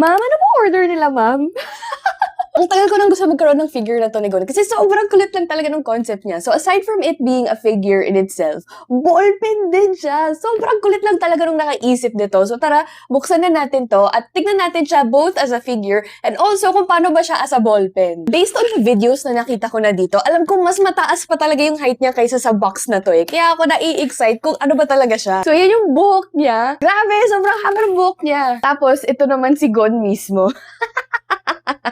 Ma'am, ano pong order nila, ma'am? Ang tagal ko nang gusto magkaroon ng figure na to ni Gon kasi sobrang kulit lang talaga ng concept niya. So aside from it being a figure in itself, ballpen din siya. Sobrang kulit lang talaga nung nakaisip nito. So tara, buksan na natin to at tignan natin siya both as a figure and also kung paano ba siya as a ballpen. Based on the videos na nakita ko na dito, alam ko mas mataas pa talaga yung height niya kaysa sa box na to eh. Kaya ako nai-excite kung ano ba talaga siya. So yan yung buhok niya. Grabe, sobrang haba ng buhok niya. Tapos ito naman si Gon mismo.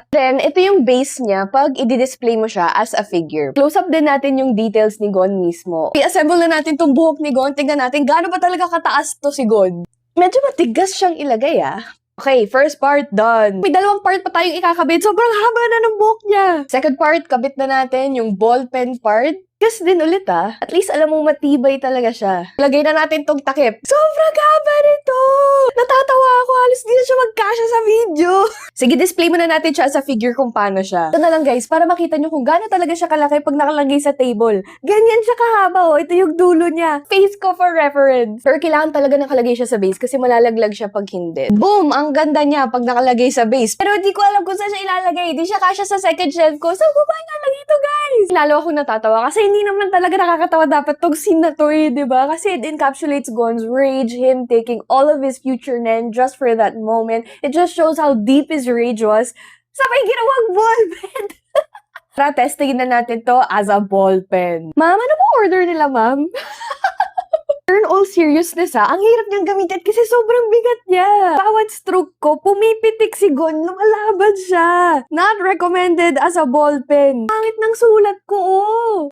Then, ito yung base niya pag i-display mo siya as a figure. Close up din natin yung details ni Gon mismo. I-assemble na natin tong buhok ni Gon. Tingnan natin gaano ba talaga kataas to si Gon. Medyo matigas siyang ilagay Okay, first part done. May dalawang part pa tayong ikakabit. Sobrang haba na ng buhok niya. Second part, kabit na natin yung ballpen part. Kasi din ulit At least alam mong matibay talaga siya. Lagay na natin tong takip. Sobrang haba nito! Natatawa ako. Halos di na siya magkasya sa video. Sige, display muna natin siya as a figure kung paano siya. Ito na lang guys, para makita nyo kung gaano talaga siya kalaki pag nakalagay sa table. Ganyan siya kahaba Ito yung dulo niya. Face ko for reference. Pero kailangan talaga nakalagay siya sa base kasi malalaglag siya pag hindi. Boom! Ang ganda niya pag nakalagay sa base. Pero di ko alam kung saan siya ilalagay. Di siya kasya sa second shelf ko. Saan ko ba ilalagay ito guys? Lalo akong natatawa kasi hindi naman talaga nakakatawa dapat tong scene na to diba? Kasi it encapsulates Gon's rage, him taking all of his future Nen just for that moment. It just shows how deep his rage was. Sabay ginawang ballpen! Tara, testingin na natin to as a ballpen. Ma'am, ano pong order nila, ma'am? In all seriousness ang hirap niyang gamitin kasi sobrang bigat niya. Bawat stroke ko, pumipitik si Gon, lumalaban siya. Not recommended as a ballpen. Pangit ng sulat ko,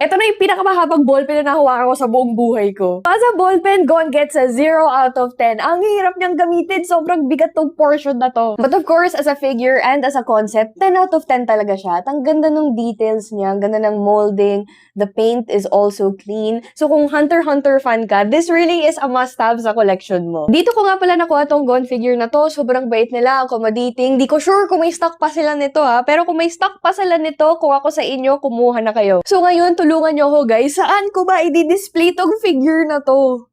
Ito na yung pinakamahabang ballpen na nahawakan ko sa buong buhay ko. As a ballpen, Gon gets a 0 out of 10. Ang hirap niyang gamitin, sobrang bigat tong portion na to. But of course, as a figure and as a concept, 10 out of 10 talaga siya. At ang ganda ng details niya, ang ganda ng molding, the paint is also clean. So kung Hunter x Hunter fan ka, this really is a must-have sa collection mo. Dito ko nga pala nakuha tong Gon figure na to. Sobrang bait nila, accommodating. Di ko sure kung may stock pa sila nito Pero kung may stock pa sila nito, kung ako sa inyo, kumuha na kayo. So ngayon, tulungan nyo ako guys. Saan ko ba i-display tong figure na to?